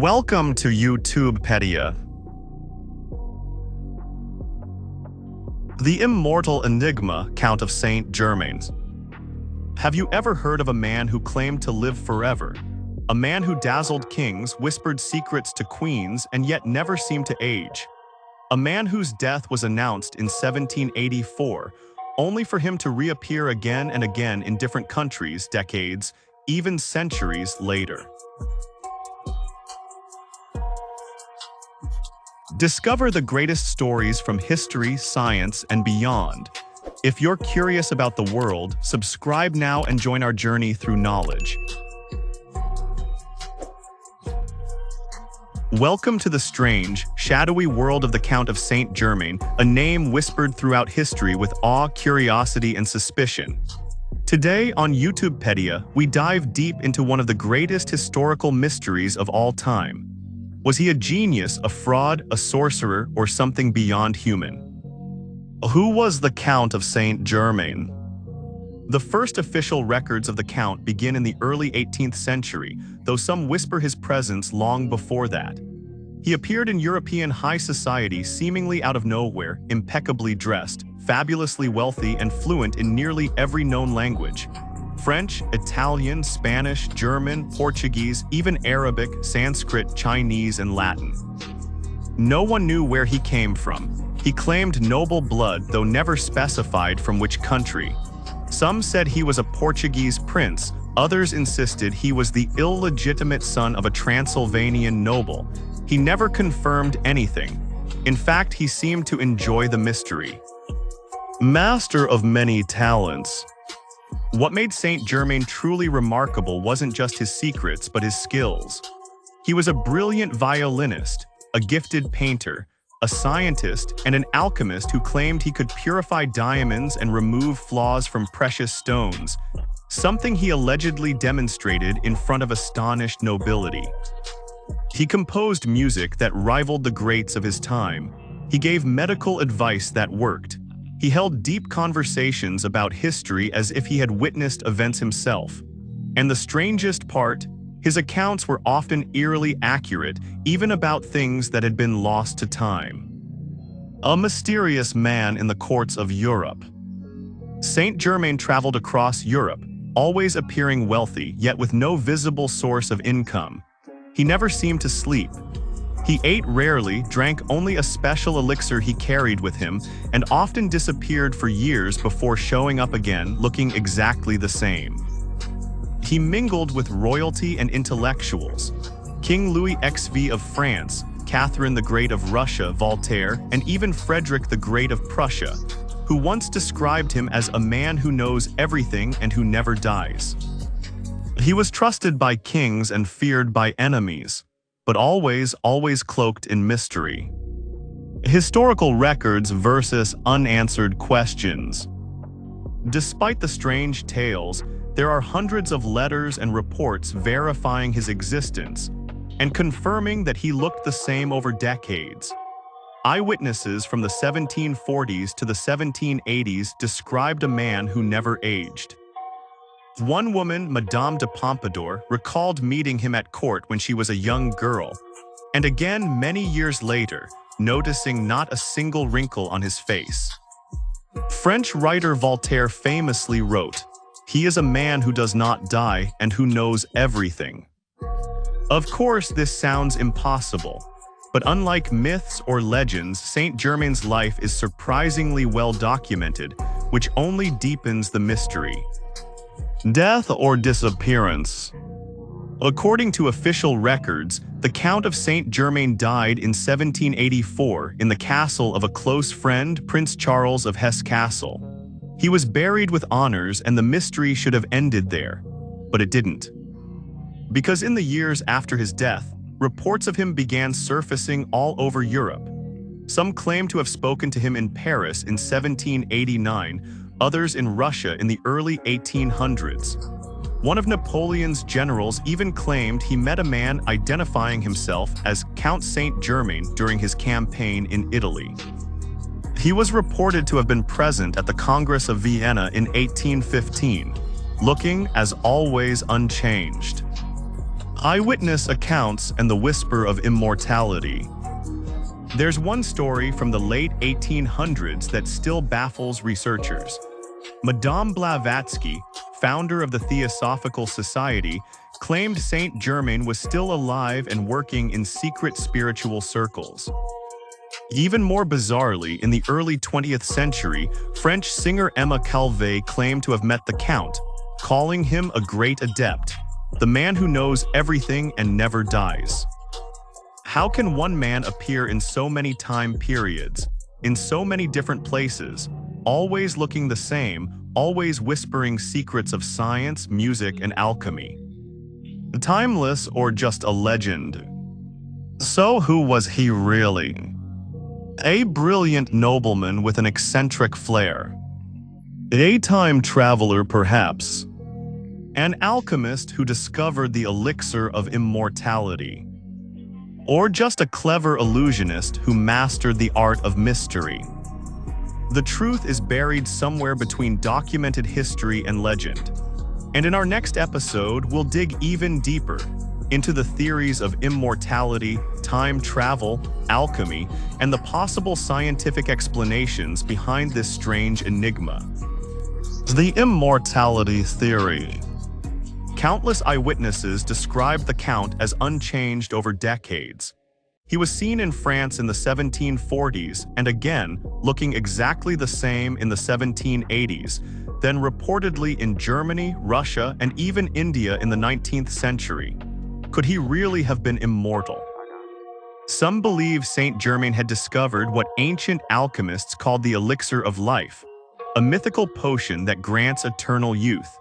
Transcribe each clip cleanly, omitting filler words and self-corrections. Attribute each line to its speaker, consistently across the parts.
Speaker 1: Welcome to YouTube Pedia. The immortal enigma, Count of Saint Germain. Have you ever heard of a man who claimed to live forever? A man who dazzled kings, whispered secrets to queens, and yet never seemed to age. A man whose death was announced in 1784, only for him to reappear again and again in different countries, decades, even centuries later. Discover the greatest stories from history, science, and beyond. If you're curious about the world, subscribe now and join our journey through knowledge. Welcome to the strange, shadowy world of the Count of Saint Germain, a name whispered throughout history with awe, curiosity, and suspicion. Today on YouTube Pedia, we dive deep into one of the greatest historical mysteries of all time. Was he a genius, a fraud, a sorcerer, or something beyond human? Who was the Count of Saint Germain? The first official records of the Count begin in the early 18th century, though some whisper his presence long before that. He appeared in European high society seemingly out of nowhere, impeccably dressed, fabulously wealthy, and fluent in nearly every known language. French, Italian, Spanish, German, Portuguese, even Arabic, Sanskrit, Chinese, and Latin. No one knew where he came from. He claimed noble blood, though never specified from which country. Some said he was a Portuguese prince, others insisted he was the illegitimate son of a Transylvanian noble. He never confirmed anything. In fact, he seemed to enjoy the mystery. Master of many talents. What made Saint Germain truly remarkable wasn't just his secrets, but his skills. He was a brilliant violinist, a gifted painter, a scientist, and an alchemist who claimed he could purify diamonds and remove flaws from precious stones, something he allegedly demonstrated in front of astonished nobility. He composed music that rivaled the greats of his time. He gave medical advice that worked. He held deep conversations about history as if he had witnessed events himself. And the strangest part, his accounts were often eerily accurate, even about things that had been lost to time. A mysterious man in the courts of Europe. Saint Germain traveled across Europe, always appearing wealthy, yet with no visible source of income. He never seemed to sleep. He ate rarely, drank only a special elixir he carried with him, and often disappeared for years before showing up again, looking exactly the same. He mingled with royalty and intellectuals. King Louis XVI of France, Catherine the Great of Russia, Voltaire, and even Frederick the Great of Prussia, who once described him as a man who knows everything and who never dies. He was trusted by kings and feared by enemies, but always cloaked in mystery. Historical records versus unanswered questions. Despite the strange tales, there are hundreds of letters and reports verifying his existence and confirming that he looked the same over decades. Eyewitnesses from the 1740s to the 1780s described a man who never aged. One woman, Madame de Pompadour, recalled meeting him at court when she was a young girl, and again many years later, noticing not a single wrinkle on his face. French writer Voltaire famously wrote, "He is a man who does not die and who knows everything." Of course, this sounds impossible, but unlike myths or legends, Saint Germain's life is surprisingly well documented, which only deepens the mystery. Death or disappearance? According to official records, the Count of Saint Germain died in 1784 in the castle of a close friend, Prince Charles of Hesse-Kassel. He was buried with honors and the mystery should have ended there, but it didn't. Because in the years after his death, reports of him began surfacing all over Europe. Some claim to have spoken to him in Paris in 1789, others in Russia in the early 1800s. One of Napoleon's generals even claimed he met a man identifying himself as Count Saint Germain during his campaign in Italy. He was reported to have been present at the Congress of Vienna in 1815, looking, as always, unchanged. Eyewitness accounts and the whisper of immortality. There's one story from the late 1800s that still baffles researchers. Madame Blavatsky, founder of the Theosophical Society, claimed Saint Germain was still alive and working in secret spiritual circles. Even more bizarrely, in the early 20th century, French singer Emma Calvé claimed to have met the Count, calling him a great adept, the man who knows everything and never dies. How can one man appear in so many time periods, in so many different places, always looking the same, always whispering secrets of science, music, and alchemy? Timeless or just a legend? So who was he really? A brilliant nobleman with an eccentric flair. A time traveler, perhaps. An alchemist who discovered the elixir of immortality. Or just a clever illusionist who mastered the art of mystery. The truth is buried somewhere between documented history and legend. And in our next episode, we'll dig even deeper into the theories of immortality, time travel, alchemy, and the possible scientific explanations behind this strange enigma. The immortality theory. Countless eyewitnesses described the Count as unchanged over decades. He was seen in France in the 1740s and again looking exactly the same in the 1780s, then reportedly in Germany, Russia, and even India in the 19th century. Could he really have been immortal? Some believe Saint Germain had discovered what ancient alchemists called the elixir of life, a mythical potion that grants eternal youth.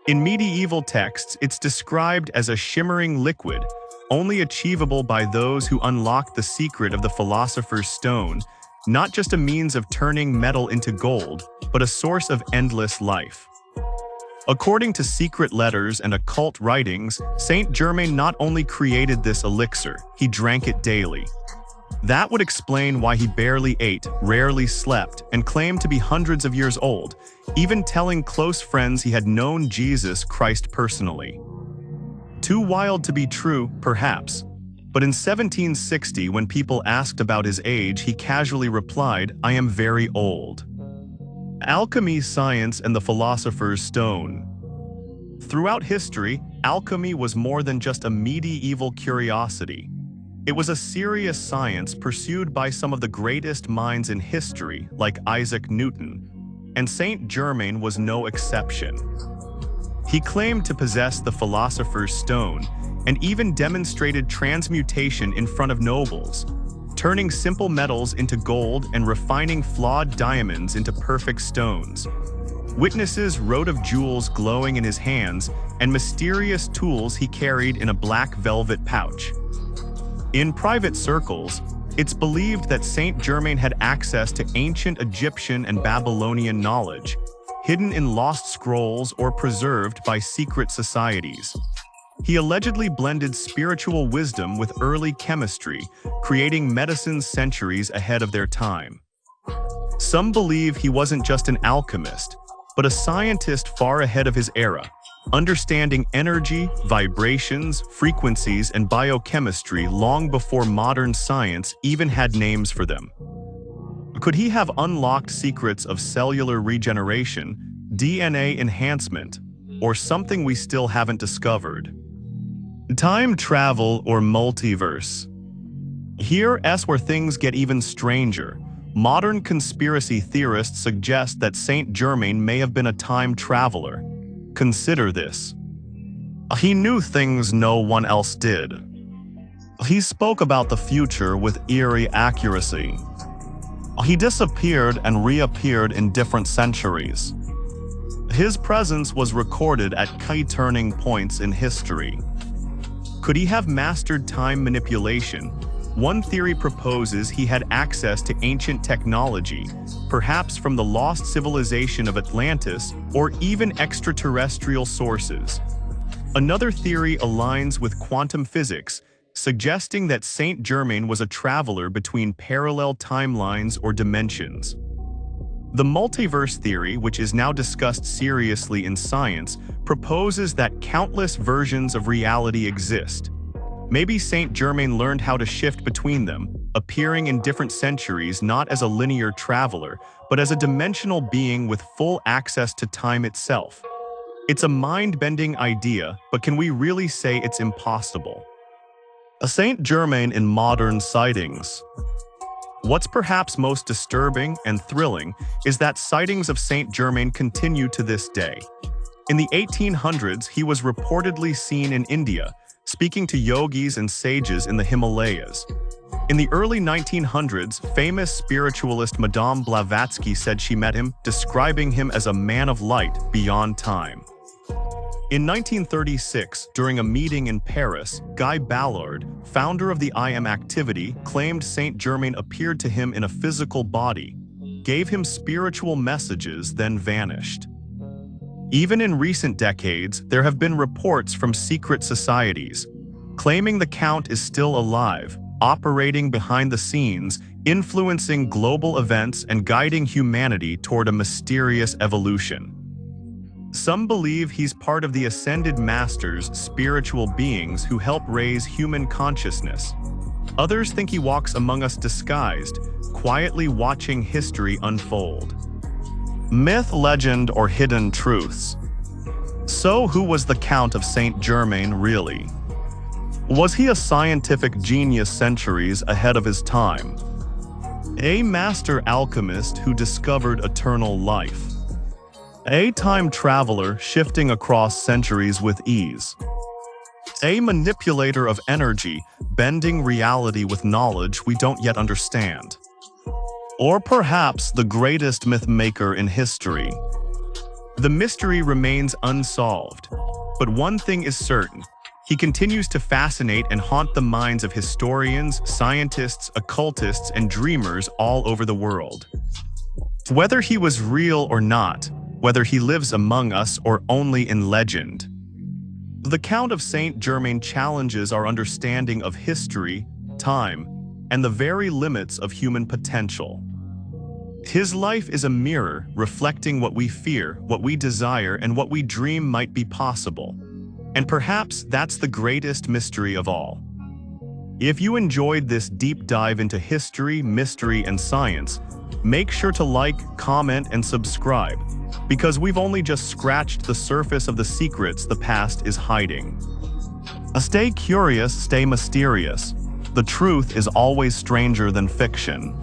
Speaker 1: In medieval texts, it's described as a shimmering liquid, only achievable by those who unlock the secret of the philosopher's stone, not just a means of turning metal into gold, but a source of endless life. According to secret letters and occult writings, Saint Germain not only created this elixir, he drank it daily. That would explain why he barely ate, rarely slept, and claimed to be hundreds of years old, even telling close friends he had known Jesus Christ personally. Too wild to be true, perhaps, but in 1760, when people asked about his age, he casually replied, "I am very old." Alchemy, science, and the philosopher's stone. Throughout history, alchemy was more than just a medieval curiosity. It was a serious science pursued by some of the greatest minds in history, like Isaac Newton, and Saint Germain was no exception. He claimed to possess the philosopher's stone and even demonstrated transmutation in front of nobles, turning simple metals into gold and refining flawed diamonds into perfect stones. Witnesses wrote of jewels glowing in his hands and mysterious tools he carried in a black velvet pouch. In private circles, it's believed that Saint Germain had access to ancient Egyptian and Babylonian knowledge, hidden in lost scrolls or preserved by secret societies. He allegedly blended spiritual wisdom with early chemistry, creating medicines centuries ahead of their time. Some believe he wasn't just an alchemist, but a scientist far ahead of his era, understanding energy, vibrations, frequencies, and biochemistry long before modern science even had names for them. Could he have unlocked secrets of cellular regeneration, DNA enhancement, or something we still haven't discovered? Time travel or multiverse. Here's where things get even stranger. Modern conspiracy theorists suggest that Saint Germain may have been a time traveler. Consider this. He knew things no one else did. He spoke about the future with eerie accuracy. He disappeared and reappeared in different centuries. His presence was recorded at key turning points in history. Could he have mastered time manipulation? One theory proposes he had access to ancient technology, perhaps from the lost civilization of Atlantis or even extraterrestrial sources. Another theory aligns with quantum physics, suggesting that Saint Germain was a traveler between parallel timelines or dimensions. The multiverse theory, which is now discussed seriously in science, proposes that countless versions of reality exist. Maybe Saint Germain learned how to shift between them, appearing in different centuries not as a linear traveler, but as a dimensional being with full access to time itself. It's a mind-bending idea, but can we really say it's impossible? A Saint Germain in modern sightings. What's perhaps most disturbing and thrilling is that sightings of Saint Germain continue to this day. In the 1800s, he was reportedly seen in India, speaking to yogis and sages in the Himalayas. In the early 1900s, famous spiritualist Madame Blavatsky said she met him, describing him as a man of light beyond time. In 1936, during a meeting in Paris, Guy Ballard, founder of the I Am activity, claimed Saint Germain appeared to him in a physical body, gave him spiritual messages, then vanished. Even in recent decades, there have been reports from secret societies, claiming the Count is still alive, operating behind the scenes, influencing global events and guiding humanity toward a mysterious evolution. Some believe he's part of the Ascended Masters, spiritual beings who help raise human consciousness. Others think he walks among us disguised, quietly watching history unfold. Myth, legend, or hidden truths. So who was the Count of Saint Germain really? Was he a scientific genius centuries ahead of his time? A master alchemist who discovered eternal life? A time traveler shifting across centuries with ease? A manipulator of energy, bending reality with knowledge we don't yet understand? Or perhaps the greatest myth maker in history? The mystery remains unsolved, but one thing is certain. He continues to fascinate and haunt the minds of historians, scientists, occultists, and dreamers all over the world. Whether he was real or not, whether he lives among us or only in legend, the Count of Saint Germain challenges our understanding of history, time, and the very limits of human potential. His life is a mirror reflecting what we fear, what we desire, and what we dream might be possible. And perhaps that's the greatest mystery of all. If you enjoyed this deep dive into history, mystery, and science, make sure to like, comment, and subscribe, because we've only just scratched the surface of the secrets the past is hiding. Stay curious, stay mysterious. The truth is always stranger than fiction.